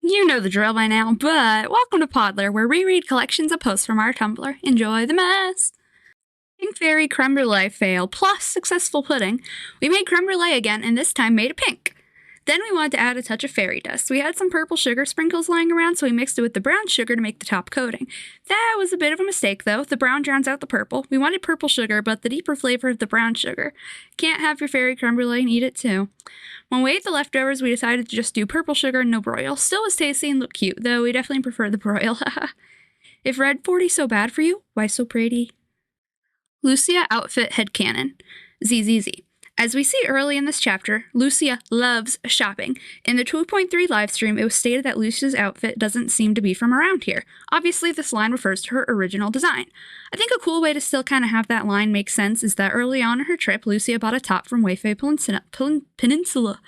You know the drill by now, but welcome to Podlr, where we read collections of posts from our Tumblr. Enjoy the mess! Pink Fairy Creme Brulee fail plus successful pudding. We made creme brulee again, and this time made it pink. Then we wanted to add a touch of fairy dust. We had some purple sugar sprinkles lying around, so we mixed it with the brown sugar to make the top coating. That was a bit of a mistake, though. The brown drowns out the purple. We wanted purple sugar, but the deeper flavor of the brown sugar. Can't have your fairy creme brulee and eat it, too. When we ate the leftovers, we decided to just do purple sugar and no broil. Still was tasty and looked cute, though we definitely prefer the broil. If red 40's so bad for you, why so pretty? Lucia outfit headcanon. ZZZ. As we see early in this chapter, Lucia loves shopping. In the 2.3 livestream, it was stated that Lucia's outfit doesn't seem to be from around here. Obviously, this line refers to her original design. I think a cool way to still kind of have that line make sense is that early on in her trip, Lucia bought a top from Wayfay Peninsula,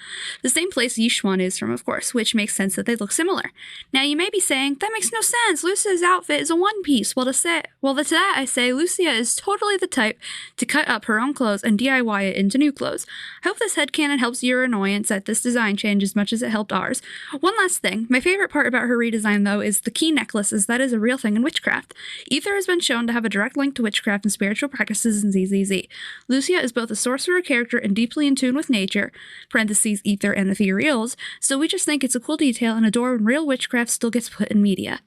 the same place Yishuan is from, of course, which makes sense that they look similar. Now, you may be saying, that makes no sense. Lucia's outfit is a one piece. Well, to that I say, Lucia is totally the type to cut up her own clothes and DIY it into new clothes. I hope this headcanon helps your annoyance at this design change as much as it helped ours. One last thing, my favorite part about her redesign though is the key necklaces. That is a real thing in witchcraft. Ether has been shown to have a direct link to witchcraft and spiritual practices in ZZZ. Lucia is both a sorcerer character and deeply in tune with nature, parentheses ether and ethereals, so we just think it's a cool detail and adore when real witchcraft still gets put in media.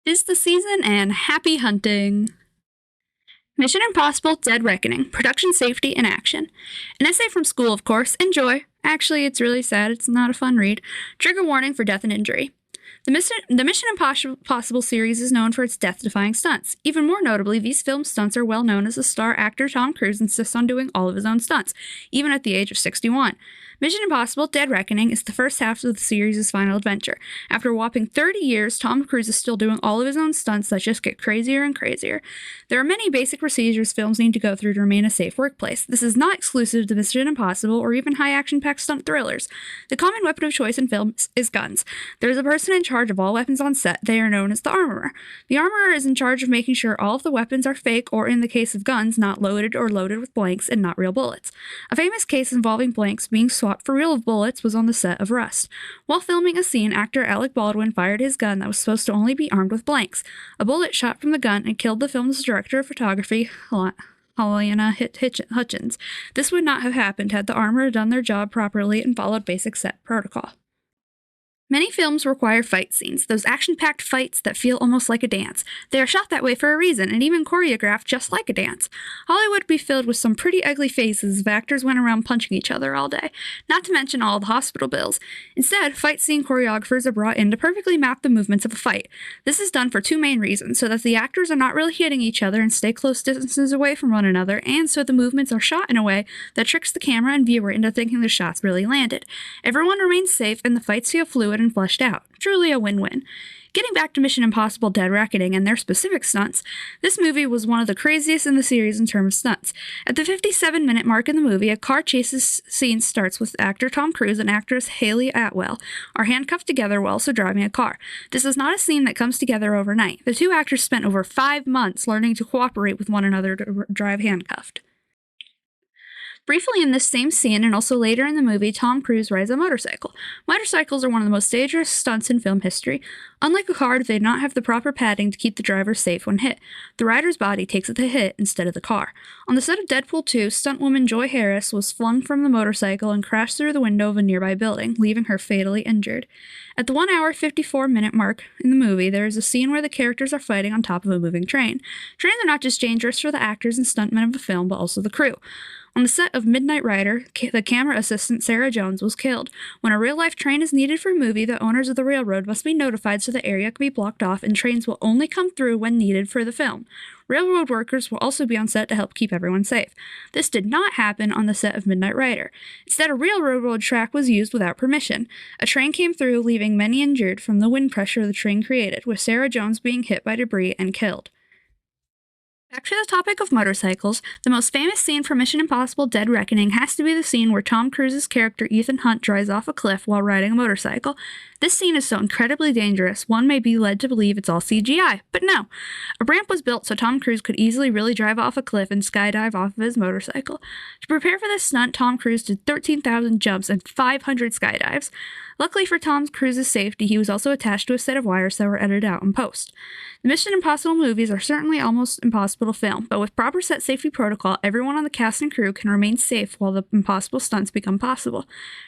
'Tis the season and happy hunting. Mission Impossible Dead Reckoning, Production Safety in Action. An essay from school, of course. Enjoy. Actually, it's really sad. It's not a fun read. Trigger warning for death and injury. The Mission Impossible series is known for its death-defying stunts. Even more notably, these film stunts are well known as the star actor Tom Cruise insists on doing all of his own stunts, even at the age of 61. Mission Impossible Dead Reckoning is the first half of the series' final adventure. After a whopping 30 years, Tom Cruise is still doing all of his own stunts that just get crazier and crazier. There are many basic procedures films need to go through to remain a safe workplace. This is not exclusive to Mission Impossible or even high-action-packed stunt thrillers. The common weapon of choice in films is guns. There is a person in charge of all weapons on set. They are known as the armorer. The armorer is in charge of making sure all of the weapons are fake or, in the case of guns, not loaded or loaded with blanks and not real bullets. A famous case involving blanks being swapped for real bullets was on the set of Rust. While filming a scene, actor Alec Baldwin fired his gun that was supposed to only be armed with blanks. A bullet shot from the gun and killed the film's director of photography, Helena Hutchins. This would not have happened had the armorer done their job properly and followed basic set protocol. Many films require fight scenes, those action-packed fights that feel almost like a dance. They are shot that way for a reason, and even choreographed just like a dance. Hollywood would be filled with some pretty ugly faces if actors went around punching each other all day, not to mention all the hospital bills. Instead, fight scene choreographers are brought in to perfectly map the movements of a fight. This is done for two main reasons, so that the actors are not really hitting each other and stay close distances away from one another, and so the movements are shot in a way that tricks the camera and viewer into thinking the shots really landed. Everyone remains safe, and the fights feel fluid and fleshed out. Truly a win-win. Getting back to Mission Impossible Dead Reckoning and their specific stunts, this movie was one of the craziest in the series in terms of stunts. At the 57-minute mark in the movie, a car chases scene starts with actor Tom Cruise and actress Hayley Atwell are handcuffed together while also driving a car. This is not a scene that comes together overnight. The two actors spent over 5 months learning to cooperate with one another to drive handcuffed. Briefly in this same scene, and also later in the movie, Tom Cruise rides a motorcycle. Motorcycles are one of the most dangerous stunts in film history. Unlike a car, they do not have the proper padding to keep the driver safe when hit. The rider's body takes the hit instead of the car. On the set of Deadpool 2, stuntwoman Joy Harris was flung from the motorcycle and crashed through the window of a nearby building, leaving her fatally injured. At the 1 hour 54-minute mark in the movie, there is a scene where the characters are fighting on top of a moving train. Trains are not just dangerous for the actors and stuntmen of the film, but also the crew. On the set of Midnight Rider, the camera assistant Sarah Jones was killed. When a real-life train is needed for a movie, the owners of the railroad must be notified so the area can be blocked off and trains will only come through when needed for the film. Railroad workers will also be on set to help keep everyone safe. This did not happen on the set of Midnight Rider. Instead, a real railroad track was used without permission. A train came through, leaving many injured from the wind pressure the train created, with Sarah Jones being hit by debris and killed. Back to the topic of motorcycles, the most famous scene from Mission Impossible Dead Reckoning has to be the scene where Tom Cruise's character Ethan Hunt drives off a cliff while riding a motorcycle. This scene is so incredibly dangerous, one may be led to believe it's all CGI, but no. A ramp was built so Tom Cruise could easily really drive off a cliff and skydive off of his motorcycle. To prepare for this stunt, Tom Cruise did 13,000 jumps and 500 skydives. Luckily for Tom Cruise's safety, he was also attached to a set of wires that were edited out in post. The Mission Impossible movies are certainly almost impossible to film, but with proper set safety protocol, everyone on the cast and crew can remain safe while the impossible stunts become possible.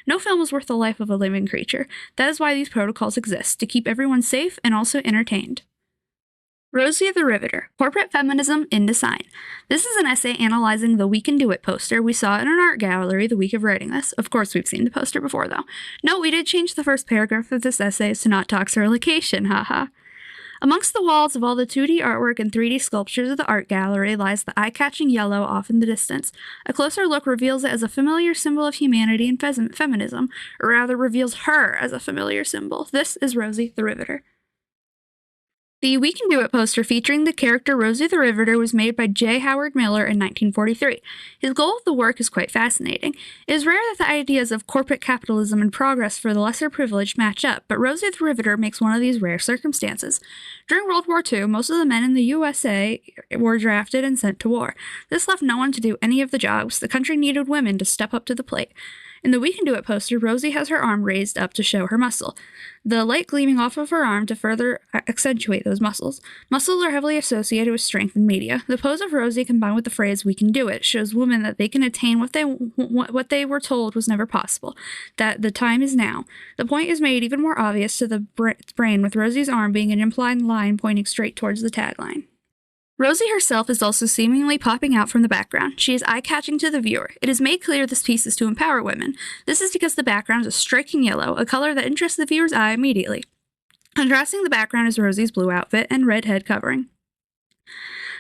No film is worth the life of a living creature. That is why these protocols exist, to keep everyone safe and also entertained. Rosie the Riveter, Corporate Feminism in Design. This is an essay analyzing the We Can Do It poster we saw in an art gallery the week of writing this. Of course, we've seen the poster before, though. Note, we did change the first paragraph of this essay to not talk location, haha. Amongst the walls of all the 2D artwork and 3D sculptures of the art gallery lies the eye-catching yellow off in the distance. A closer look reveals it as a familiar symbol of humanity and feminism, or rather reveals her as a familiar symbol. This is Rosie the Riveter. The We Can Do It poster featuring the character Rosie the Riveter was made by J. Howard Miller in 1943. His goal of the work is quite fascinating. It is rare that the ideas of corporate capitalism and progress for the lesser privileged match up, but Rosie the Riveter makes one of these rare circumstances. During World War II, most of the men in the USA were drafted and sent to war. This left no one to do any of the jobs. The country needed women to step up to the plate. In the We Can Do It poster, Rosie has her arm raised up to show her muscle, the light gleaming off of her arm to further accentuate those muscles. Muscles are heavily associated with strength in media. The pose of Rosie combined with the phrase "We can do it" shows women that they can attain what they were told was never possible, that the time is now. The point is made even more obvious to the brain with Rosie's arm being an implied line pointing straight towards the tagline. Rosie herself is also seemingly popping out from the background. She is eye-catching to the viewer. It is made clear this piece is to empower women. This is because the background is a striking yellow, a color that interests the viewer's eye immediately. Contrasting the background is Rosie's blue outfit and red head covering.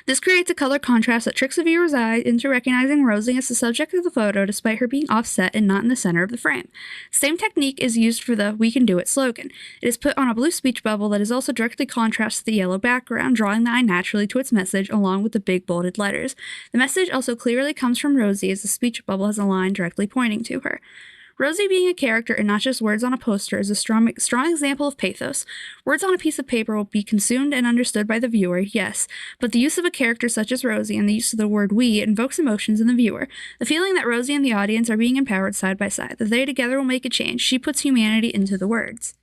This creates a color contrast that tricks the viewer's eye into recognizing Rosie as the subject of the photo despite her being offset and not in the center of the frame. Same technique is used for the "We Can Do It" slogan. It is put on a blue speech bubble that is also directly contrasts the yellow background, drawing the eye naturally to its message along with the big bolded letters. The message also clearly comes from Rosie as the speech bubble has a line directly pointing to her. Rosie being a character and not just words on a poster is a strong example of pathos. Words on a piece of paper will be consumed and understood by the viewer, yes, but the use of a character such as Rosie and the use of the word "we" invokes emotions in the viewer. The feeling that Rosie and the audience are being empowered side by side, that they together will make a change. She puts humanity into the words.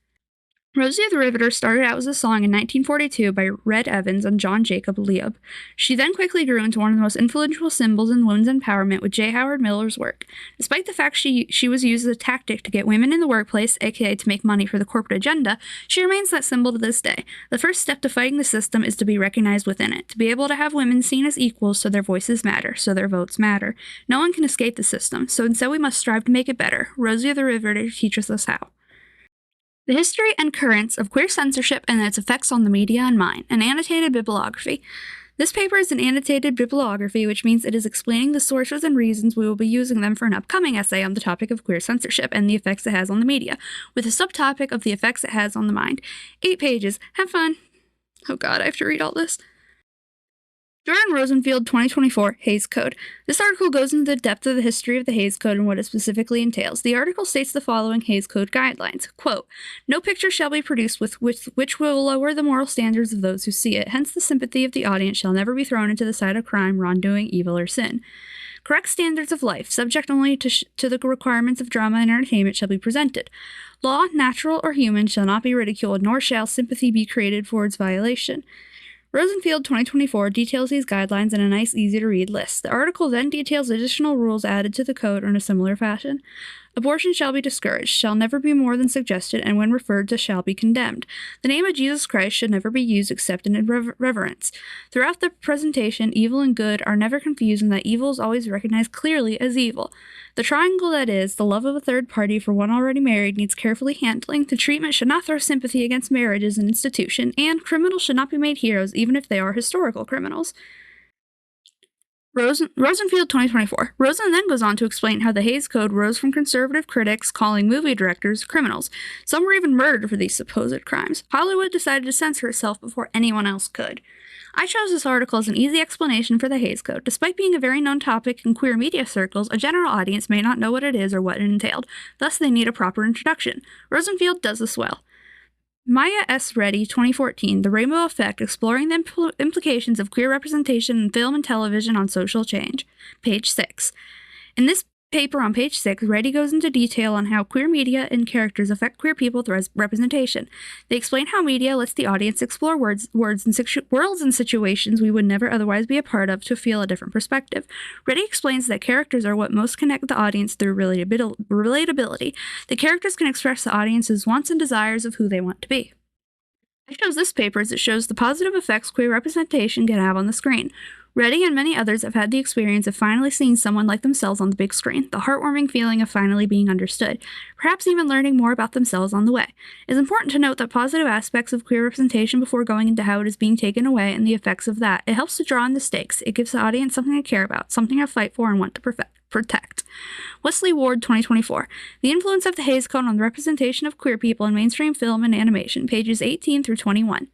Rosie the Riveter started out as a song in 1942 by Red Evans and John Jacob Leob. She then quickly grew into one of the most influential symbols in women's empowerment with J. Howard Miller's work. Despite the fact she was used as a tactic to get women in the workplace, aka to make money for the corporate agenda, she remains that symbol to this day. The first step to fighting the system is to be recognized within it, to be able to have women seen as equals so their voices matter, so their votes matter. No one can escape the system, so instead we must strive to make it better. Rosie the Riveter teaches us how. The History and Currents of Queer Censorship and Its Effects on the Media and Mind, an annotated bibliography. This paper is an annotated bibliography, which means it is explaining the sources and reasons we will be using them for an upcoming essay on the topic of queer censorship and the effects it has on the media, with a subtopic of the effects it has on the mind. 8 pages. Have fun. Oh god, I have to read all this. Jordan Rosenfield, 2024, Hays Code. This article goes into the depth of the history of the Hays Code and what it specifically entails. The article states the following Hays Code guidelines. Quote, "No picture shall be produced with which will lower the moral standards of those who see it. Hence the sympathy of the audience shall never be thrown into the side of crime, wrongdoing, evil, or sin. Correct standards of life, subject only to the requirements of drama and entertainment, shall be presented. Law, natural or human, shall not be ridiculed, nor shall sympathy be created for its violation." Rosenfield 2024 details these guidelines in a nice, easy-to-read list. The article then details additional rules added to the code in a similar fashion. Abortion shall be discouraged, shall never be more than suggested, and when referred to shall be condemned. The name of Jesus Christ should never be used except in reverence. Throughout the presentation, evil and good are never confused, and that evil is always recognized clearly as evil. The triangle that is, the love of a third party for one already married, needs carefully handling. The treatment should not throw sympathy against marriage as an institution, and criminals should not be made heroes even if they are historical criminals. Rosenfield 2024. Rosen then goes on to explain how the Hays Code rose from conservative critics calling movie directors criminals. Some were even murdered for these supposed crimes. Hollywood decided to censor itself before anyone else could. I chose this article as an easy explanation for the Hays Code. Despite being a very known topic in queer media circles, a general audience may not know what it is or what it entailed. Thus, they need a proper introduction. Rosenfield does this well. Maya S. Reddy, 2014, The Rainbow Effect, Exploring the Implications of Queer Representation in Film and Television on Social Change, page 6. In this paper on page 6, Reddy goes into detail on how queer media and characters affect queer people through representation. They explain how media lets the audience explore worlds and situations we would never otherwise be a part of to feel a different perspective. Reddy explains that characters are what most connect the audience through relatability. The characters can express the audience's wants and desires of who they want to be. I chose this paper as it shows the positive effects queer representation can have on the screen. Reddy and many others have had the experience of finally seeing someone like themselves on the big screen, the heartwarming feeling of finally being understood, perhaps even learning more about themselves on the way. It's important to note that positive aspects of queer representation before going into how it is being taken away and the effects of that. It helps to draw in the stakes. It gives the audience something to care about, something to fight for and want to protect. Wesley Ward, 2024. The Influence of the Hays Code on the Representation of Queer People in Mainstream Film and Animation, pages 18 through 21.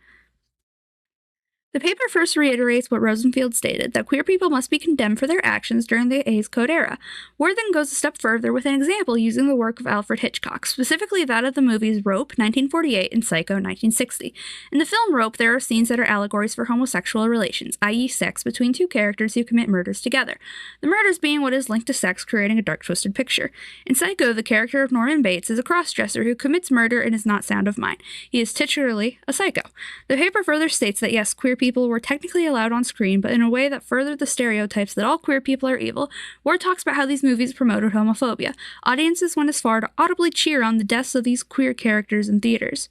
The paper first reiterates what Rosenfield stated, that queer people must be condemned for their actions during the Hays Code era. Ward then goes a step further with an example using the work of Alfred Hitchcock, specifically that of the movies Rope, 1948, and Psycho, 1960. In the film Rope, there are scenes that are allegories for homosexual relations, i.e. sex, between two characters who commit murders together. The murders being what is linked to sex, creating a dark, twisted picture. In Psycho, the character of Norman Bates is a cross-dresser who commits murder and is not sound of mind. He is titularly a psycho. The paper further states that yes, queer people were technically allowed on screen, but in a way that furthered the stereotypes that all queer people are evil. Ward talks about how these movies promoted homophobia. Audiences went as far to audibly cheer on the deaths of these queer characters in theaters.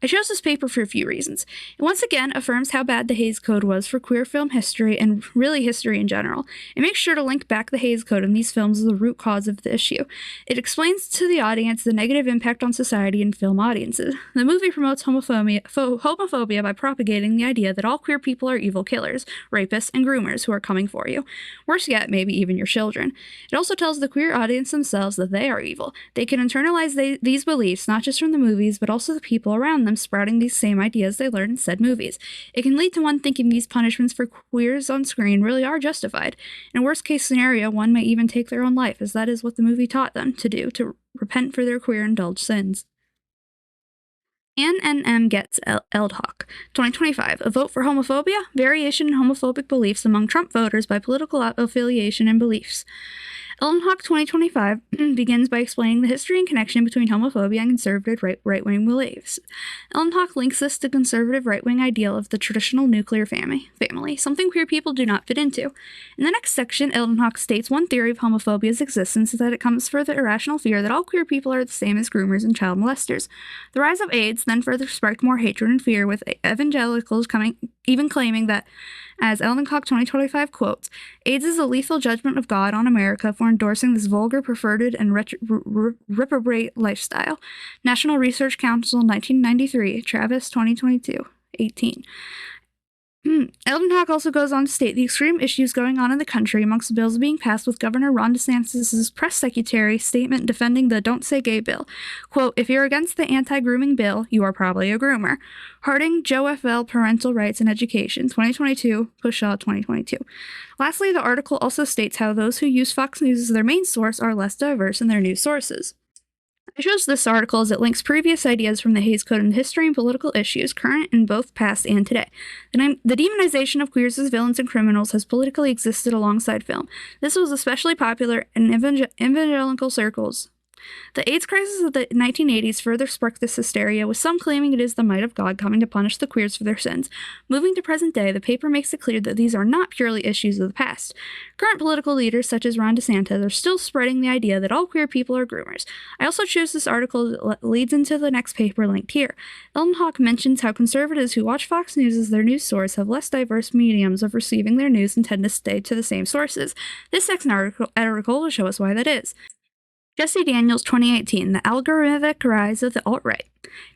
I chose this paper for a few reasons. It once again affirms how bad the Hays Code was for queer film history and really history in general. It makes sure to link back the Hays Code in these films as the root cause of the issue. It explains to the audience the negative impact on society and film audiences. The movie promotes homophobia by propagating the idea that all queer people are evil killers, rapists, and groomers who are coming for you. Worse yet, maybe even your children. It also tells the queer audience themselves that they are evil. They can internalize these beliefs not just from the movies, but also the people around them sprouting these same ideas they learned in said movies. It can lead to one thinking these punishments for queers on screen really are justified. In a worst case scenario, one might even take their own life, as that is what the movie taught them to do, to repent for their queer indulged sins. Ann Getz Eldhock, 2025. A vote for homophobia? Variation in homophobic beliefs among Trump voters by political affiliation and beliefs. Eldhock 2025 begins by explaining the history and connection between homophobia and conservative right-wing beliefs. Eldhock links this to conservative right-wing ideal of the traditional nuclear family, something queer people do not fit into. In the next section, Eldhock states one theory of homophobia's existence is that it comes from the irrational fear that all queer people are the same as groomers and child molesters. The rise of AIDS then further sparked more hatred and fear, with evangelicals even claiming that, as Eldhock 2025 quotes, AIDS is a lethal judgment of God on America for endorsing this vulgar, perverted, and reprobate lifestyle. National Research Council 1993, Travis 2022, 18. Eldhock also goes on to state the extreme issues going on in the country amongst bills being passed, with Governor Ron DeSantis' press secretary statement defending the Don't Say Gay bill. Quote, if you're against the anti-grooming bill, you are probably a groomer. Harding, Joe F.L., Parental Rights and Education, 2022, Pushaw, 2022. Lastly, the article also states how those who use Fox News as their main source are less diverse in their news sources. I chose this article as it links previous ideas from the Hays Code and history and political issues current in both past and today. The demonization of queers as villains and criminals has politically existed alongside film. This was especially popular in evangelical circles. The AIDS crisis of the 1980s further sparked this hysteria, with some claiming it is the might of God coming to punish the queers for their sins. Moving to present day, the paper makes it clear that these are not purely issues of the past. Current political leaders, such as Ron DeSantis, are still spreading the idea that all queer people are groomers. I also chose this article that leads into the next paper linked here. Eldhock mentions how conservatives who watch Fox News as their news source have less diverse mediums of receiving their news and tend to stay to the same sources. This second article will show us why that is. Jesse Daniels, 2018, The Algorithmic Rise of the Alt-Right.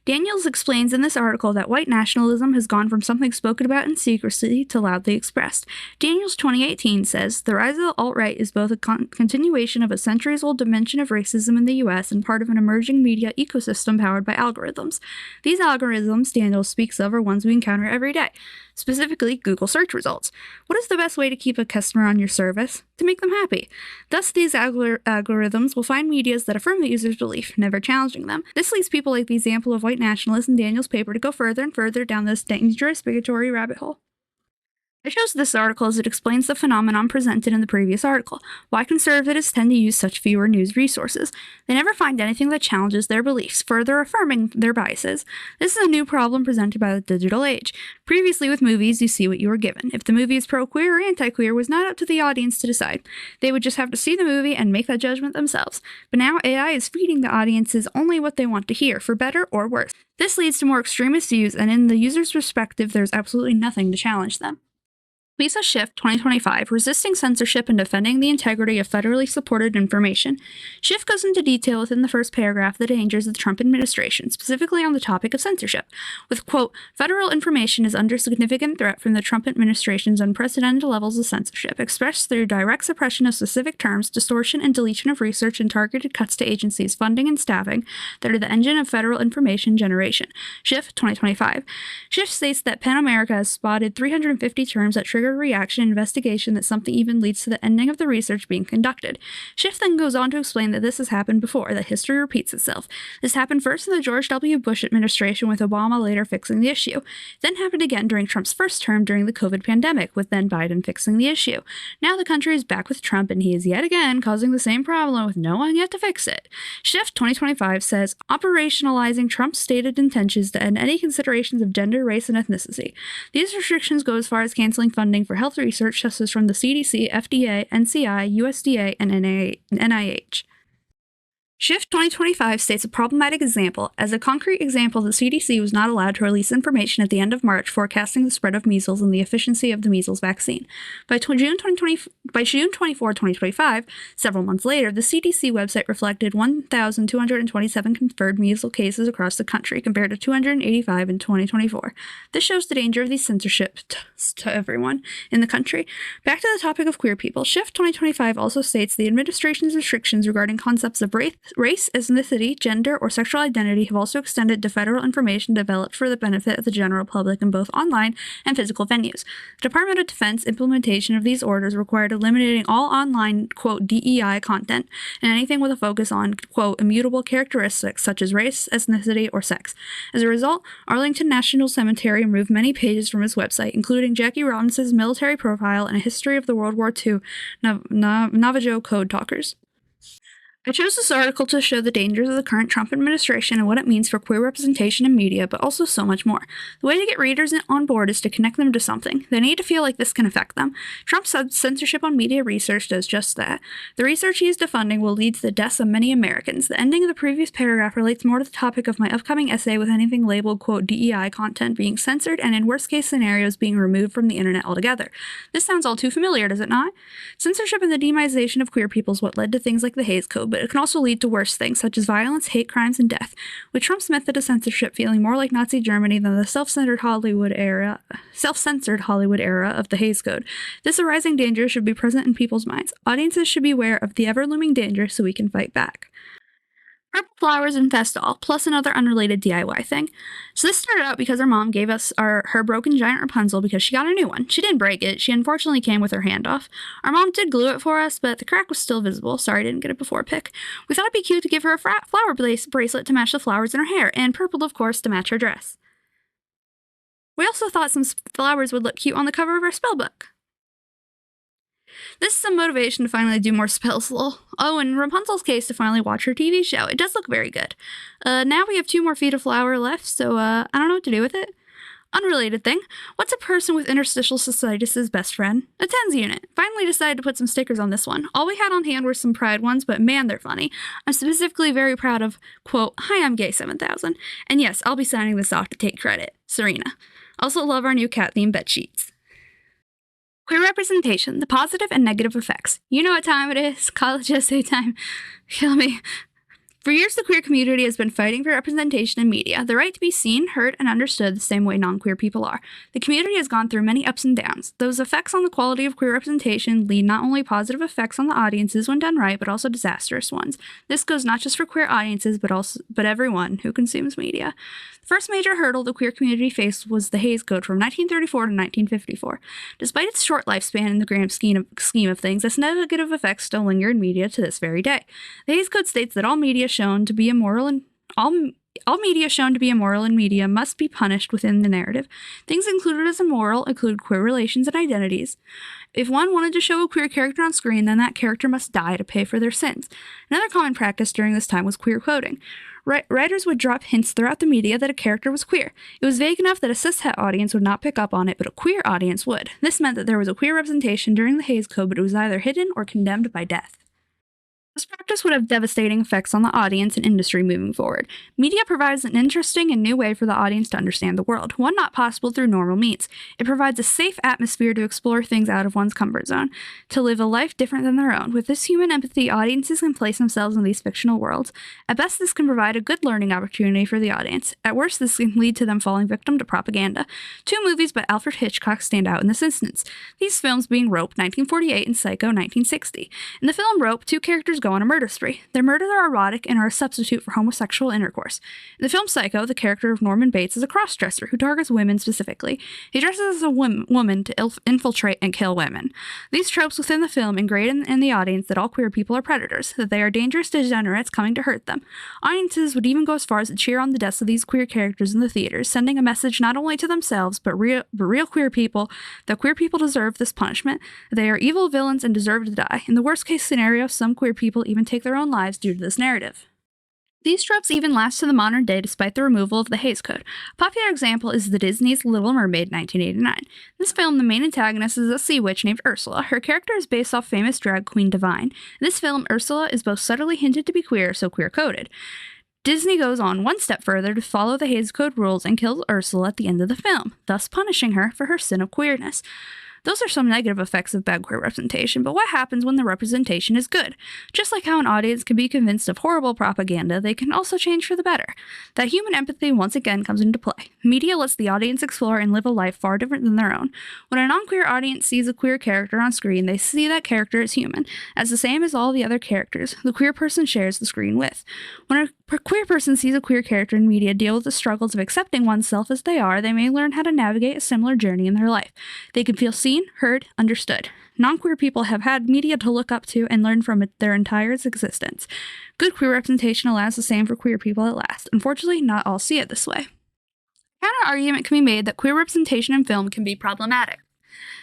Daniels explains in this article that white nationalism has gone from something spoken about in secrecy to loudly expressed. Daniels 2018 says, "The rise of the alt-right is both a continuation of a centuries-old dimension of racism in the US and part of an emerging media ecosystem powered by algorithms. These algorithms Daniels speaks of are ones we encounter every day, specifically Google search results. What is the best way to keep a customer on your service? To make them happy. Thus, these algorithms will find medias that affirm the user's belief, never challenging them. This leads people like the example of white nationalists in Daniel's paper to go further and further down this dangerous bigotry rabbit hole." I chose this article as it explains the phenomenon presented in the previous article, why conservatives tend to use such fewer news resources. They never find anything that challenges their beliefs, further affirming their biases. This is a new problem presented by the digital age. Previously with movies, you see what you were given. If the movie is pro-queer or anti-queer, was not up to the audience to decide. They would just have to see the movie and make that judgment themselves. But now AI is feeding the audiences only what they want to hear, for better or worse. This leads to more extremist views, and in the user's perspective, there's absolutely nothing to challenge them. Lisa Schiff, 2025, Resisting Censorship and Defending the Integrity of Federally Supported Information. Schiff goes into detail within the first paragraph the dangers of the Trump administration, specifically on the topic of censorship, with, quote, "Federal information is under significant threat from the Trump administration's unprecedented levels of censorship, expressed through direct suppression of specific terms, distortion and deletion of research, and targeted cuts to agencies' funding and staffing that are the engine of federal information generation." Schiff, 2025. Schiff states that PEN America has spotted 350 terms that trigger reaction and investigation that something even leads to the ending of the research being conducted. Schiff then goes on to explain that this has happened before, that history repeats itself. This happened first in the George W. Bush administration, with Obama later fixing the issue. Then happened again during Trump's first term during the COVID pandemic, with then Biden fixing the issue. Now the country is back with Trump, and he is yet again causing the same problem with no one yet to fix it. Schiff, 2025, says, "Operationalizing Trump's stated intentions to end any considerations of gender, race, and ethnicity. These restrictions go as far as canceling funding for health research such as from the CDC, FDA, NCI, USDA, and NIH. Schiff 2025 states a problematic example. As a concrete example, the CDC was not allowed to release information at the end of March forecasting the spread of measles and the efficiency of the measles vaccine. By June 24, 2025, several months later, the CDC website reflected 1,227 confirmed measles cases across the country, compared to 285 in 2024. This shows the danger of these censorship to everyone in the country. Back to the topic of queer people, Schiff 2025 also states the administration's restrictions regarding concepts of race, ethnicity, gender, or sexual identity have also extended to federal information developed for the benefit of the general public in both online and physical venues. The Department of Defense implementation of these orders required eliminating all online, quote, DEI content and anything with a focus on, quote, immutable characteristics such as race, ethnicity, or sex. As a result, Arlington National Cemetery removed many pages from its website, including Jackie Robinson's military profile and a history of the World War II Navajo code talkers. I chose this article to show the dangers of the current Trump administration and what it means for queer representation in media, but also so much more. The way to get readers on board is to connect them to something. They need to feel like this can affect them. Trump's censorship on media research does just that. The research he is defunding will lead to the deaths of many Americans. The ending of the previous paragraph relates more to the topic of my upcoming essay, with anything labeled, quote, DEI content being censored and in worst-case scenarios being removed from the internet altogether. This sounds all too familiar, does it not? Censorship and the demonization of queer people is what led to things like the Hays Code, but it can also lead to worse things, such as violence, hate crimes, and death, with Trump's method of censorship feeling more like Nazi Germany than the self-censored Hollywood era of the Hays Code. This arising danger should be present in people's minds. Audiences should be aware of the ever-looming danger so we can fight back. Purple flowers and Festal, plus another unrelated DIY thing. So this started out because our mom gave us her broken giant Rapunzel because she got a new one. She didn't break it. She unfortunately came with her hand off. Our mom did glue it for us, but the crack was still visible. Sorry I didn't get it before pick. We thought it'd be cute to give her a flower bracelet to match the flowers in her hair, and purple, of course, to match her dress. We also thought some flowers would look cute on the cover of our spell book. This is some motivation to finally do more spells, lol. Oh, in Rapunzel's case, to finally watch her TV show. It does look very good. Now we have 2 more feet of flower left, so I don't know what to do with it. Unrelated thing. What's a person with interstitial cystitis' best friend? A TENS unit. Finally decided to put some stickers on this one. All we had on hand were some Pride ones, but man, they're funny. I'm specifically very proud of, quote, Hi, I'm Gay 7000. And yes, I'll be signing this off to take credit. Serena. Also love our new cat-themed bed sheets. Queer representation, the positive and negative effects. You know what time it is. College essay time. Kill me. For years, the queer community has been fighting for representation in media, the right to be seen, heard, and understood the same way non-queer people are. The community has gone through many ups and downs. Those effects on the quality of queer representation lead not only positive effects on the audiences when done right, but also disastrous ones. This goes not just for queer audiences, but everyone who consumes media. The first major hurdle the queer community faced was the Hays Code from 1934 to 1954. Despite its short lifespan in the grand scheme of things, its negative effects still linger in media to this very day. The Hays Code states that all media shown to be immoral and all media shown to be immoral in media must be punished within the narrative. Things included as immoral include queer relations and identities. If one wanted to show a queer character on screen, then that character must die to pay for their sins. Another common practice during this time was queer coding. Writers would drop hints throughout the media that a character was queer. It was vague enough that a cishet audience would not pick up on it, but a queer audience would. This meant that there was a queer representation during the Hays Code, but it was either hidden or condemned by death. This practice would have devastating effects on the audience and industry moving forward. Media provides an interesting and new way for the audience to understand the world, one not possible through normal means. It provides a safe atmosphere to explore things out of one's comfort zone, to live a life different than their own. With this human empathy, audiences can place themselves in these fictional worlds. At best, this can provide a good learning opportunity for the audience. At worst, this can lead to them falling victim to propaganda. Two movies by Alfred Hitchcock stand out in this instance, these films being Rope, 1948, and Psycho, 1960. In the film Rope, two characters go on a murder spree. Their murders are erotic and are a substitute for homosexual intercourse. In the film Psycho, the character of Norman Bates is a cross-dresser who targets women specifically. He dresses as a woman to infiltrate and kill women. These tropes within the film ingrain in the audience that all queer people are predators, that they are dangerous degenerates coming to hurt them. Audiences would even go as far as to cheer on the deaths of these queer characters in the theaters, sending a message not only to themselves, but real queer people, that queer people deserve this punishment, that they are evil villains and deserve to die. In the worst-case scenario, some queer people even take their own lives due to this narrative. These tropes even last to the modern day despite the removal of the Hays Code. A popular example is the Disney's Little Mermaid 1989. In this film, the main antagonist is a sea witch named Ursula. Her character is based off famous drag queen Divine. In this film, Ursula is both subtly hinted to be queer, so queer-coded. Disney goes on one step further to follow the Hays Code rules and kills Ursula at the end of the film, thus punishing her for her sin of queerness. Those are some negative effects of bad queer representation, but what happens when the representation is good? Just like how an audience can be convinced of horrible propaganda, they can also change for the better. That human empathy once again comes into play. Media lets the audience explore and live a life far different than their own. When a non-queer audience sees a queer character on screen, they see that character as human, as the same as all the other characters the queer person shares the screen with. When a queer person sees a queer character in media deal with the struggles of accepting oneself as they are, they may learn how to navigate a similar journey in their life. They can feel seen, heard, understood. Non-queer people have had media to look up to and learn from their entire existence. Good queer representation allows the same for queer people at last. Unfortunately, not all see it this way. A counter-argument can be made that queer representation in film can be problematic.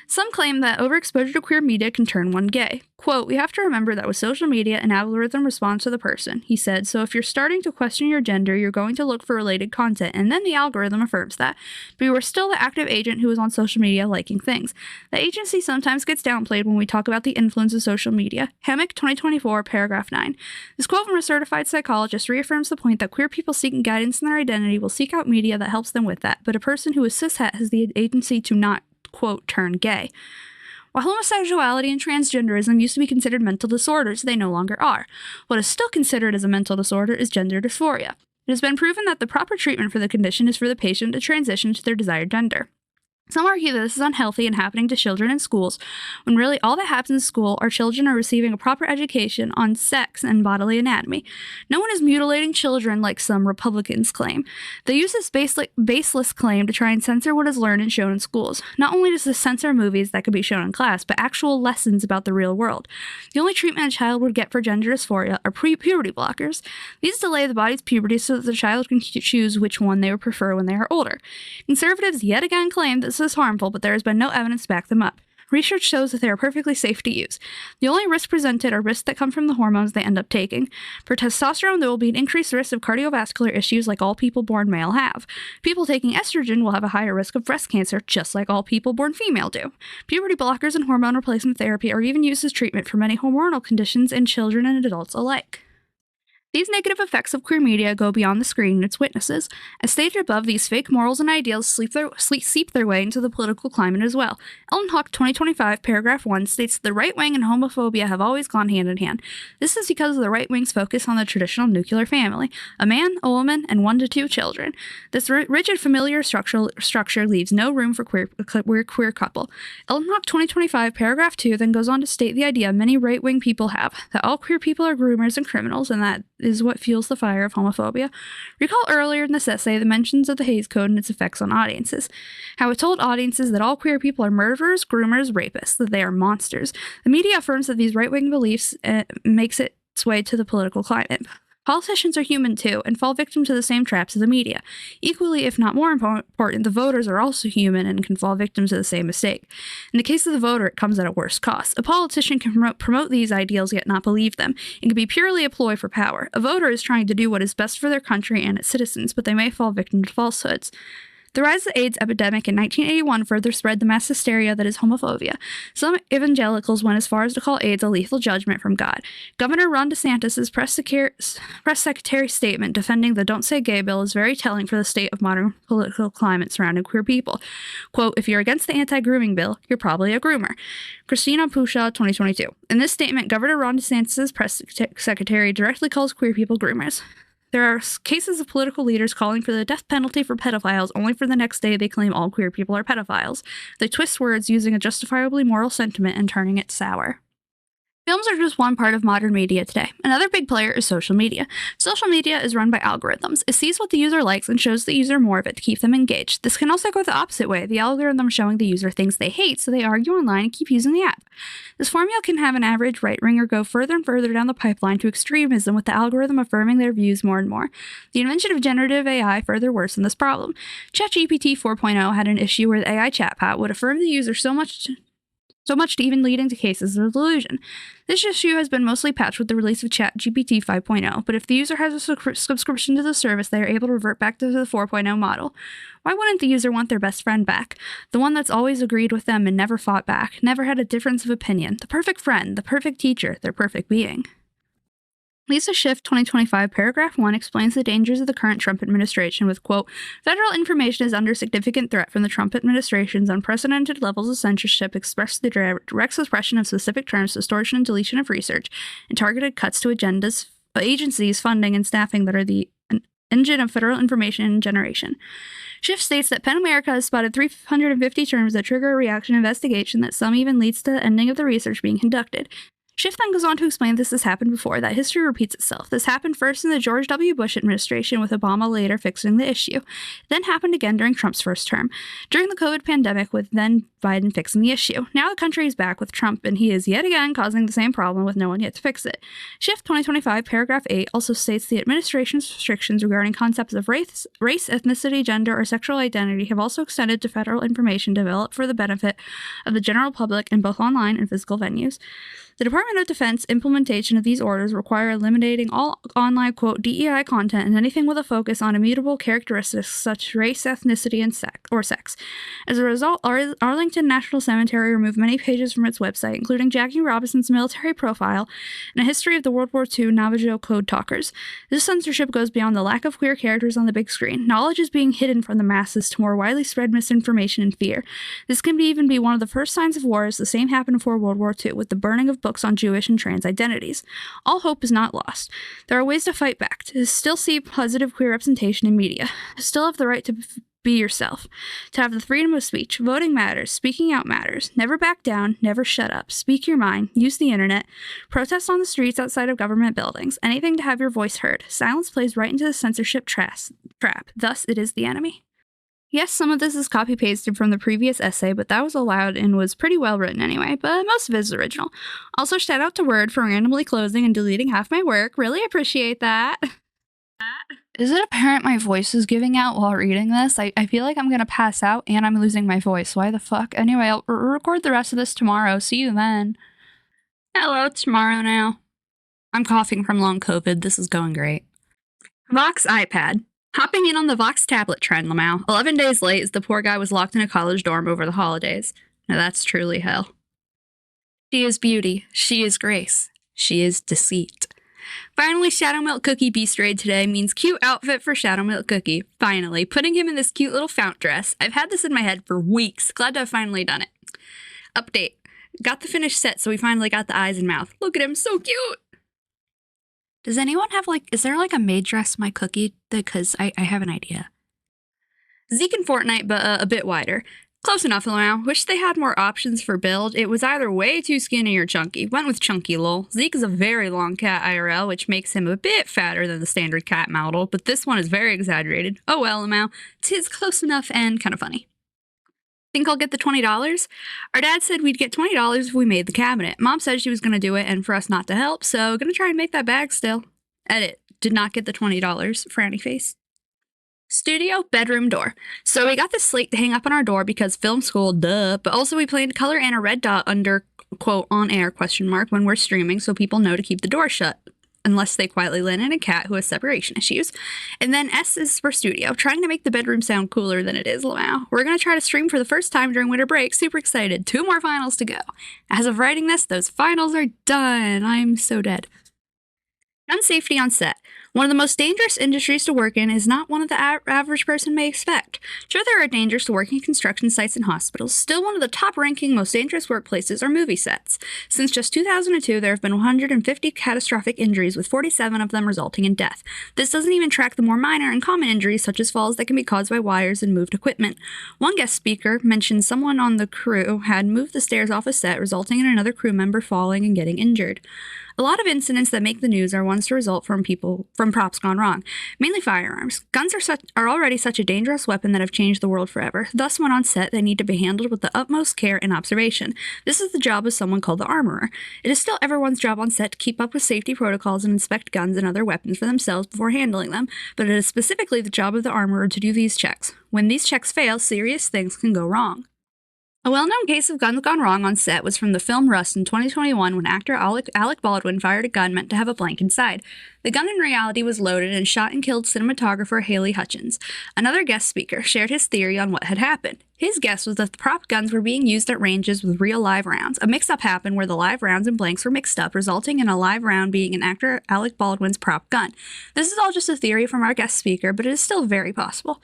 Some claim that overexposure to queer media can turn one gay. Quote, "We have to remember that with social media, an algorithm responds to the person," he said, "so if you're starting to question your gender, you're going to look for related content, and then the algorithm affirms that. But you are still the active agent who is on social media liking things. The agency sometimes gets downplayed when we talk about the influence of social media." Hammock, 2024, paragraph 9. This quote from a certified psychologist reaffirms the point that queer people seeking guidance in their identity will seek out media that helps them with that, but a person who is cishet has the agency to not, quote, turn gay. While homosexuality and transgenderism used to be considered mental disorders, they no longer are. What is still considered as a mental disorder is gender dysphoria. It has been proven that the proper treatment for the condition is for the patient to transition to their desired gender. Some argue that this is unhealthy and happening to children in schools, when really all that happens in school are children are receiving a proper education on sex and bodily anatomy. No one is mutilating children like some Republicans claim. They use this baseless claim to try and censor what is learned and shown in schools. Not only does this censor movies that could be shown in class, but actual lessons about the real world. The only treatment a child would get for gender dysphoria are puberty blockers. These delay the body's puberty so that the child can choose which one they would prefer when they are older. Conservatives yet again claim that this is harmful, but there has been no evidence to back them up. Research shows that they are perfectly safe to use. The only risks presented are risks that come from the hormones they end up taking. For testosterone, there will be an increased risk of cardiovascular issues like all people born male have. People taking estrogen will have a higher risk of breast cancer, just like all people born female do. Puberty blockers and hormone replacement therapy are even used as treatment for many hormonal conditions in children and adults alike. These negative effects of queer media go beyond the screen and its witnesses. As stated above, these fake morals and ideals seep their way into the political climate as well. Ellen Hawk 2025 paragraph 1 states that the right wing and homophobia have always gone hand in hand. This is because of the right wing's focus on the traditional nuclear family, a man, a woman, and 1 to 2 children. This rigid familiar structure leaves no room for queer couple. Ellen Hawk 2025 paragraph 2 then goes on to state the idea many right-wing people have, that all queer people are groomers and criminals, and that is what fuels the fire of homophobia. Recall earlier in this essay the mentions of the Hays Code and its effects on audiences. How it told audiences that all queer people are murderers, groomers, rapists, that they are monsters. The media affirms that these right-wing beliefs makes its way to the political climate. Politicians are human too, and fall victim to the same traps as the media. Equally, if not more important, the voters are also human and can fall victim to the same mistake. In the case of the voter, it comes at a worse cost. A politician can promote these ideals yet not believe them. It can be purely a ploy for power. A voter is trying to do what is best for their country and its citizens, but they may fall victim to falsehoods. The rise of the AIDS epidemic in 1981 further spread the mass hysteria that is homophobia. Some evangelicals went as far as to call AIDS a lethal judgment from God. Governor Ron DeSantis' press secretary's statement defending the Don't Say Gay bill is very telling for the state of modern political climate surrounding queer people. Quote, "If you're against the anti-grooming bill, you're probably a groomer." Christina Pushaw, 2022. In this statement, Governor Ron DeSantis' press secretary directly calls queer people groomers. There are cases of political leaders calling for the death penalty for pedophiles only for the next day they claim all queer people are pedophiles. They twist words using a justifiably moral sentiment and turning it sour. Films are just one part of modern media today. Another big player is social media. Social media is run by algorithms. It sees what the user likes and shows the user more of it to keep them engaged. This can also go the opposite way, the algorithm showing the user things they hate so they argue online and keep using the app. This formula can have an average right-winger go further and further down the pipeline to extremism with the algorithm affirming their views more and more. The invention of generative AI further worsened this problem. ChatGPT 4.0 had an issue where the AI chatbot would affirm the user so much to even leading to cases of delusion. This issue has been mostly patched with the release of ChatGPT 5.0, but if the user has a subscription to the service, they are able to revert back to the 4.0 model. Why wouldn't the user want their best friend back? The one that's always agreed with them and never fought back, never had a difference of opinion, the perfect friend, the perfect teacher, their perfect being. Lisa Schiff, 2025, paragraph 1 explains the dangers of the current Trump administration with, quote, "Federal information is under significant threat from the Trump administration's unprecedented levels of censorship, expressed the direct suppression of specific terms, distortion and deletion of research, and targeted cuts to agencies, funding, and staffing that are the engine of federal information generation." Schiff states that PEN America has spotted 350 terms that trigger a reaction investigation that some even leads to the ending of the research being conducted. Schiff then goes on to explain this has happened before, that history repeats itself. This happened first in the George W. Bush administration, with Obama later fixing the issue. It then happened again during Trump's first term. During the COVID pandemic, with then Biden fixing the issue. Now the country is back with Trump, and he is yet again causing the same problem with no one yet to fix it. Schiff 2025, paragraph 8 also states the administration's restrictions regarding concepts of race, ethnicity, gender, or sexual identity have also extended to federal information developed for the benefit of the general public in both online and physical venues. The Department of Defense implementation of these orders require eliminating all online, quote, DEI content and anything with a focus on immutable characteristics such as race, ethnicity, and sex. As a result, Arlington National Cemetery removed many pages from its website, including Jackie Robinson's military profile and a history of the World War II Navajo code talkers. This censorship goes beyond the lack of queer characters on the big screen. Knowledge is being hidden from the masses to more widely spread misinformation and fear. This can even be one of the first signs of war, as the same happened before World War II, with the burning of books on Jewish and trans identities. All hope is not lost. There are ways to fight back, to still see positive queer representation in media, to still have the right to be yourself, to have the freedom of speech. Voting matters, speaking out matters. Never back down, never shut up. Speak your mind, use the internet, protest on the streets outside of government buildings, anything to have your voice heard. Silence plays right into the censorship trap. Thus, it is the enemy. Yes, some of this is copy-pasted from the previous essay, but that was allowed and was pretty well written anyway, but most of it is original. Also, shout out to Word for randomly closing and deleting half my work. Really appreciate that. Is it apparent my voice is giving out while reading this? I feel like I'm gonna pass out and I'm losing my voice. Why the fuck? Anyway, I'll record the rest of this tomorrow. See you then. Hello, it's tomorrow now. I'm coughing from long COVID. This is going great. Vox iPad. Hopping in on the Vox tablet trend, Lamau. 11 days late as the poor guy was locked in a college dorm over the holidays. Now that's truly hell. She is beauty. She is grace. She is deceit. Finally, Shadow Milk Cookie Beast Raid today means cute outfit for Shadow Milk Cookie. Finally, putting him in this cute little fount dress. I've had this in my head for weeks. Glad to have finally done it. Update. Got the finished set, so we finally got the eyes and mouth. Look at him, so cute! Does anyone have, is there, a maid dress my cookie? Because I have an idea. Zeke and Fortnite, but a bit wider. Close enough, now. Wish they had more options for build. It was either way too skinny or chunky. Went with chunky, lol. Zeke is a very long cat IRL, which makes him a bit fatter than the standard cat model, but this one is very exaggerated. Oh well, Lamau. 'Tis close enough and kind of funny. Think I'll get the $20? Our dad said we'd get $20 if we made the cabinet. Mom said she was going to do it and for us not to help, so gonna try and make that bag still. Edit. Did not get the $20. Franny face. Studio bedroom door. So we got this slate to hang up on our door because film school, duh, but also we plan to color in a red dot under, quote, on air, question mark, when we're streaming so people know to keep the door shut. Unless they quietly let in a cat who has separation issues. And then S is for studio, trying to make the bedroom sound cooler than it is now. We're going to try to stream for the first time during winter break. Super excited. 2 more finals to go. As of writing this, those finals are done. I'm so dead. Gun safety on set. One of the most dangerous industries to work in is not one the average person may expect. Sure, there are dangers to working in construction sites and hospitals. Still, one of the top-ranking most dangerous workplaces are movie sets. Since just 2002, there have been 150 catastrophic injuries, with 47 of them resulting in death. This doesn't even track the more minor and common injuries, such as falls that can be caused by wires and moved equipment. One guest speaker mentioned someone on the crew had moved the stairs off a set, resulting in another crew member falling and getting injured. A lot of incidents that make the news are ones to result from props gone wrong, mainly firearms. Guns are already such a dangerous weapon that have changed the world forever. Thus, when on set, they need to be handled with the utmost care and observation. This is the job of someone called the armorer. It is still everyone's job on set to keep up with safety protocols and inspect guns and other weapons for themselves before handling them, but it is specifically the job of the armorer to do these checks. When these checks fail, serious things can go wrong. A well-known case of guns gone wrong on set was from the film Rust in 2021 when actor Alec Baldwin fired a gun meant to have a blank inside. The gun in reality was loaded and shot and killed cinematographer Haley Hutchins. Another guest speaker shared his theory on what had happened. His guess was that the prop guns were being used at ranges with real live rounds. A mix-up happened where the live rounds and blanks were mixed up, resulting in a live round being an actor Alec Baldwin's prop gun. This is all just a theory from our guest speaker, but it is still very possible.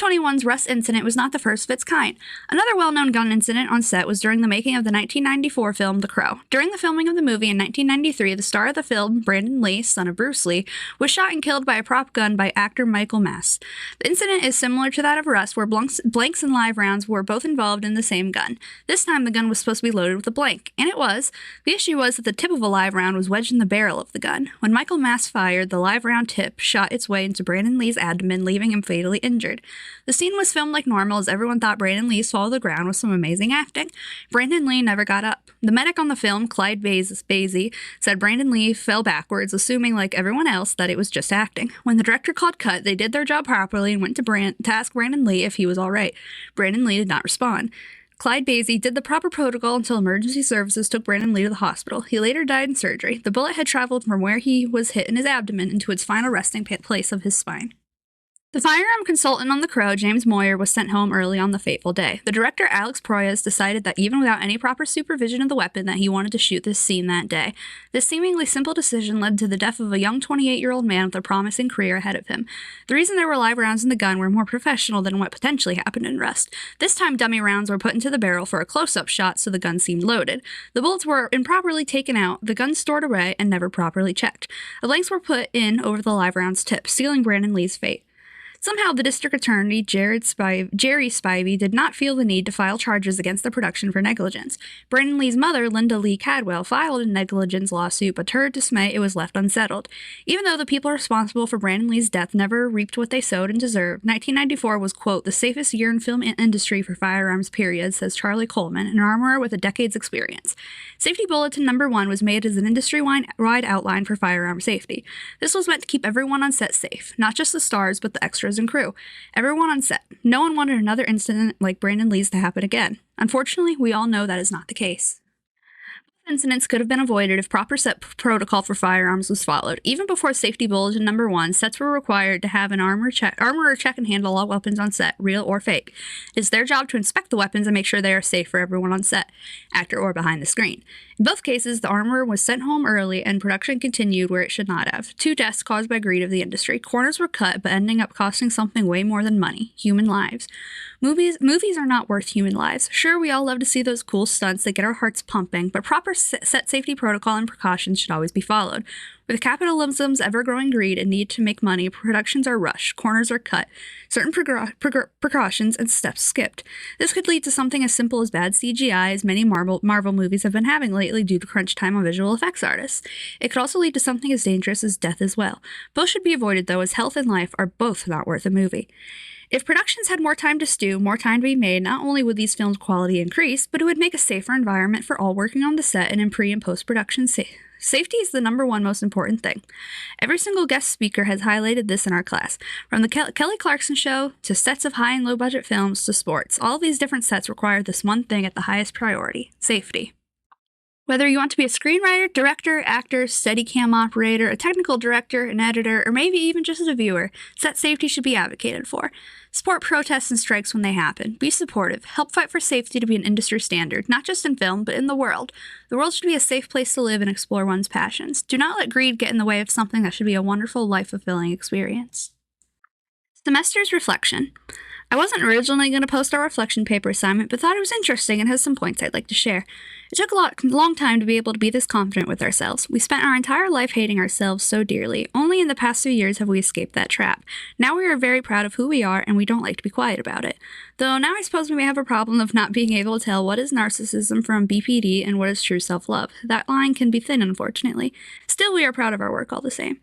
2021's Rust incident was not the first of its kind. Another well-known gun incident on set was during the making of the 1994 film The Crow. During the filming of the movie in 1993, the star of the film, Brandon Lee, son of Bruce Lee, was shot and killed by a prop gun by actor Michael Mass. The incident is similar to that of Rust, where blanks and live rounds were both involved in the same gun. This time, the gun was supposed to be loaded with a blank, and it was. The issue was that the tip of a live round was wedged in the barrel of the gun. When Michael Mass fired, the live round tip shot its way into Brandon Lee's abdomen, leaving him fatally injured. The scene was filmed like normal as everyone thought Brandon Lee's fall to the ground was some amazing acting. Brandon Lee never got up. The medic on the film, Clyde Basie, said Brandon Lee fell backwards, assuming like everyone else that it was just acting. When the director called cut, they did their job properly and went to ask Brandon Lee if he was alright. Brandon Lee did not respond. Clyde Basie did the proper protocol until emergency services took Brandon Lee to the hospital. He later died in surgery. The bullet had traveled from where he was hit in his abdomen into its final resting place of his spine. The firearm consultant on The Crow, James Moyer, was sent home early on the fateful day. The director, Alex Proyas, decided that even without any proper supervision of the weapon that he wanted to shoot this scene that day. This seemingly simple decision led to the death of a young 28-year-old man with a promising career ahead of him. The reason there were live rounds in the gun were more professional than what potentially happened in Rust. This time, dummy rounds were put into the barrel for a close-up shot so the gun seemed loaded. The bullets were improperly taken out, the gun stored away, and never properly checked. The blanks were put in over the live round's tip, sealing Brandon Lee's fate. Somehow, the district attorney, Jerry Spivey, did not feel the need to file charges against the production for negligence. Brandon Lee's mother, Linda Lee Cadwell, filed a negligence lawsuit, but to her dismay, it was left unsettled. Even though the people responsible for Brandon Lee's death never reaped what they sowed and deserved, 1994 was, quote, the safest year in film industry for firearms, period, says Charlie Coleman, an armorer with a decade's experience. Safety Bulletin Number 1 was made as an industry-wide outline for firearm safety. This was meant to keep everyone on set safe, not just the stars, but the extras and crew. Everyone on set. No one wanted another incident like Brandon Lee's to happen again. Unfortunately, we all know that is not the case. Incidents could have been avoided if proper set protocol for firearms was followed. Even before Safety Bulletin Number 1, sets were required to have an armorer check and handle all weapons on set, real or fake. It is their job to inspect the weapons and make sure they are safe for everyone on set, actor or behind the screen. In both cases, the armorer was sent home early and production continued where it should not have. 2 deaths caused by greed of the industry. Corners were cut, but ending up costing something way more than money: human lives. Movies are not worth human lives. Sure, we all love to see those cool stunts that get our hearts pumping, but proper set safety protocol and precautions should always be followed. With capitalism's ever-growing greed and need to make money, productions are rushed, corners are cut, certain precautions and steps skipped. This could lead to something as simple as bad CGI, as many Marvel movies have been having lately due to crunch time on visual effects artists. It could also lead to something as dangerous as death as well. Both should be avoided, though, as health and life are both not worth a movie. If productions had more time to stew, more time to be made, not only would these films' quality increase, but it would make a safer environment for all working on the set and in pre- and post-production. Safety is the number one most important thing. Every single guest speaker has highlighted this in our class. From the Kelly Clarkson Show, to sets of high and low budget films, to sports. All of these different sets require this one thing at the highest priority: safety. Whether you want to be a screenwriter, director, actor, Steadicam operator, a technical director, an editor, or maybe even just a viewer, set safety should be advocated for. Support protests and strikes when they happen. Be supportive. Help fight for safety to be an industry standard, not just in film, but in the world. The world should be a safe place to live and explore one's passions. Do not let greed get in the way of something that should be a wonderful, life-fulfilling experience. Semester's reflection. I wasn't originally going to post our reflection paper assignment, but thought it was interesting and has some points I'd like to share. It took a long time to be able to be this confident with ourselves. We spent our entire life hating ourselves so dearly. Only in the past few years have we escaped that trap. Now we are very proud of who we are, and we don't like to be quiet about it. Though now I suppose we may have a problem of not being able to tell what is narcissism from BPD and what is true self-love. That line can be thin, unfortunately. Still, we are proud of our work all the same.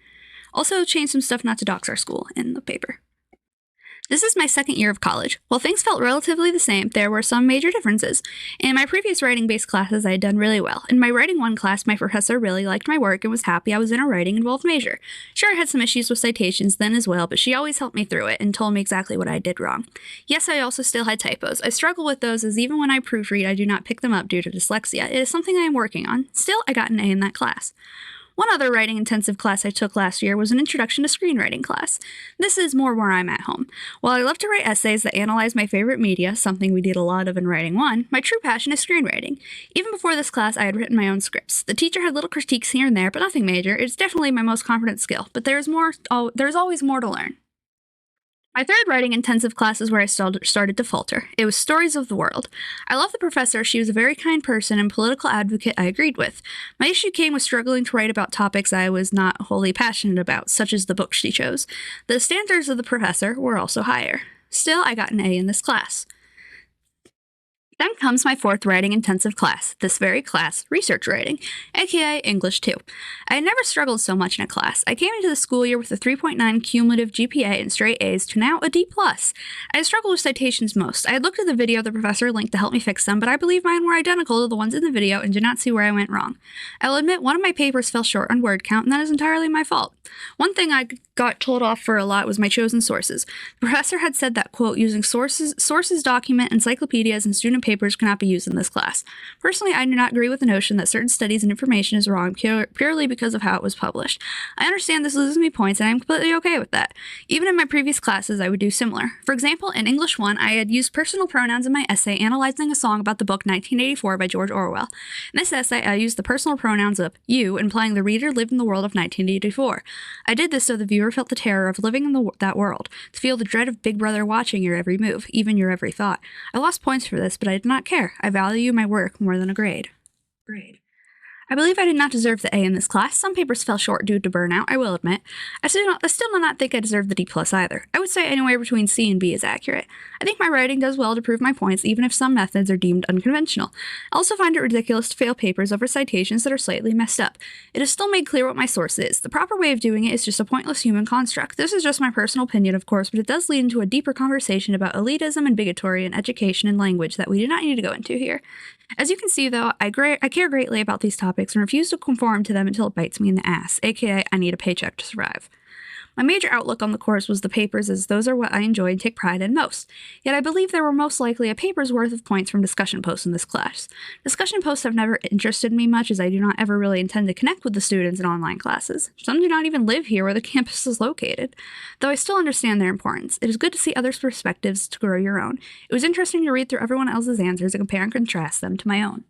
Also, changed some stuff not to dox our school in the paper. This is my second year of college. While things felt relatively the same, there were some major differences. In my previous writing-based classes, I had done really well. In my Writing 1 class, my professor really liked my work and was happy I was in a writing-involved major. Sure, I had some issues with citations then as well, but she always helped me through it and told me exactly what I did wrong. Yes, I also still had typos. I struggle with those, as even when I proofread, I do not pick them up due to dyslexia. It is something I am working on. Still, I got an A in that class. One other writing-intensive class I took last year was an Introduction to Screenwriting class. This is more where I'm at home. While I love to write essays that analyze my favorite media, something we did a lot of in Writing 1, my true passion is screenwriting. Even before this class, I had written my own scripts. The teacher had little critiques here and there, but nothing major. It's definitely my most confident skill, but there's always more to learn. My third writing-intensive class is where I started to falter. It was Stories of the World. I love the professor. She was a very kind person and political advocate I agreed with. My issue came with struggling to write about topics I was not wholly passionate about, such as the book she chose. The standards of the professor were also higher. Still, I got an A in this class. Then comes my fourth writing-intensive class, this very class, research writing, aka English 2. I had never struggled so much in a class. I came into the school year with a 3.9 cumulative GPA and straight A's to now a D+. I had struggled with citations most. I had looked at the video the professor linked to help me fix them, but I believe mine were identical to the ones in the video and did not see where I went wrong. I will admit one of my papers fell short on word count, and that is entirely my fault. One thing I got told off for a lot was my chosen sources. The professor had said that, quote, using sources document, encyclopedias, and student papers cannot be used in this class. Personally, I do not agree with the notion that certain studies and information is wrong purely because of how it was published. I understand this loses me points, and I'm completely okay with that. Even in my previous classes, I would do similar. For example, in English 1, I had used personal pronouns in my essay analyzing a song about the book 1984 by George Orwell. In this essay, I used the personal pronouns of you, implying the reader lived in the world of 1984. I did this so the viewer felt the terror of living in that world, to feel the dread of Big Brother watching your every move, even your every thought. I lost points for this, but I did not care. I value my work more than a grade. I believe I did not deserve the A in this class. Some papers fell short due to burnout, I will admit. I still do not think I deserve the D+ either. I would say anywhere between C and B is accurate. I think my writing does well to prove my points, even if some methods are deemed unconventional. I also find it ridiculous to fail papers over citations that are slightly messed up. It is still made clear what my source is. The proper way of doing it is just a pointless human construct. This is just my personal opinion, of course, but it does lead into a deeper conversation about elitism and bigotry in education and language that we do not need to go into here. As you can see, though, I care greatly about these topics and refuse to conform to them until it bites me in the ass, aka I need a paycheck to survive. My major outlook on the course was the papers, as those are what I enjoy and take pride in most. Yet I believe there were most likely a paper's worth of points from discussion posts in this class. Discussion posts have never interested me much, as I do not ever really intend to connect with the students in online classes. Some do not even live here where the campus is located. Though I still understand their importance, it is good to see others' perspectives to grow your own. It was interesting to read through everyone else's answers and compare and contrast them to my own.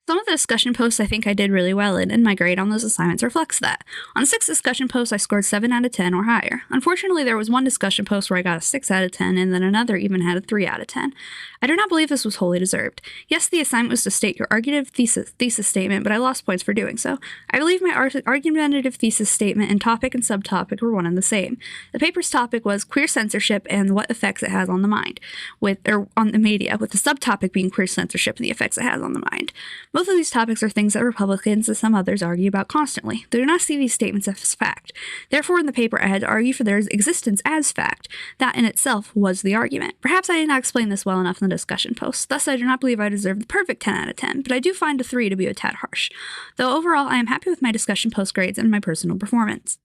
Some of the discussion posts I think I did really well in, and my grade on those assignments reflects that. On 6 discussion posts, I scored 7 out of 10 or higher. Unfortunately, there was one discussion post where I got a 6 out of 10, and then another even had a 3 out of 10. I do not believe this was wholly deserved. Yes, the assignment was to state your argumentative thesis statement, but I lost points for doing so. I believe my argumentative thesis statement and topic and subtopic were one and the same. The paper's topic was queer censorship and what effects it has on the mind, on the media, with the subtopic being queer censorship and the effects it has on the mind. Both of these topics are things that Republicans and some others argue about constantly. They do not see these statements as fact. Therefore, in the paper, I had to argue for their existence as fact. That in itself was the argument. Perhaps I did not explain this well enough in the discussion post. Thus, I do not believe I deserve the perfect 10 out of 10, but I do find a 3 to be a tad harsh. Though overall, I am happy with my discussion post grades and my personal performance.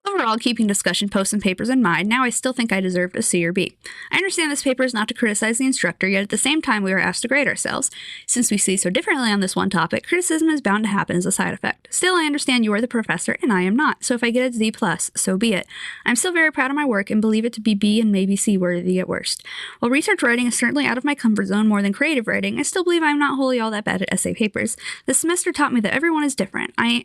Overall, keeping discussion posts and papers in mind, now I still think I deserved a C or B. I understand this paper is not to criticize the instructor, yet at the same time we are asked to grade ourselves. Since we see so differently on this one topic, criticism is bound to happen as a side effect. Still, I understand you are the professor and I am not, so if I get a D+, so be it. I'm still very proud of my work and believe it to be B and maybe C worthy at worst. While research writing is certainly out of my comfort zone more than creative writing, I still believe I am not wholly all that bad at essay papers. This semester taught me that everyone is different. I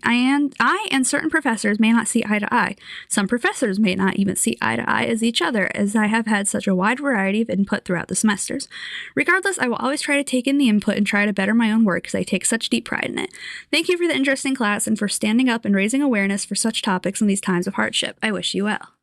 and certain professors may not see eye to eye. Some professors may not even see eye to eye as each other, as I have had such a wide variety of input throughout the semesters. Regardless, I will always try to take in the input and try to better my own work, as I take such deep pride in it. Thank you for the interesting class and for standing up and raising awareness for such topics in these times of hardship. I wish you well.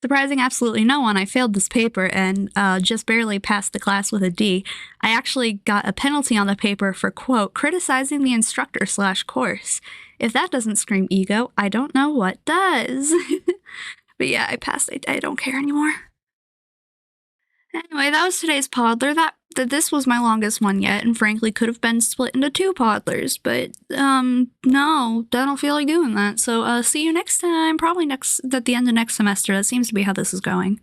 Surprising absolutely no one, I failed this paper and just barely passed the class with a D. I actually got a penalty on the paper for, quote, criticizing the instructor/course. If that doesn't scream ego, I don't know what does. But yeah, I passed. I don't care anymore. Anyway, that was today's Podlr. This was my longest one yet, and frankly could have been split into 2 Podlrs, but, no, I don't feel like doing that. So, see you next time, probably at the end of next semester. That seems to be how this is going.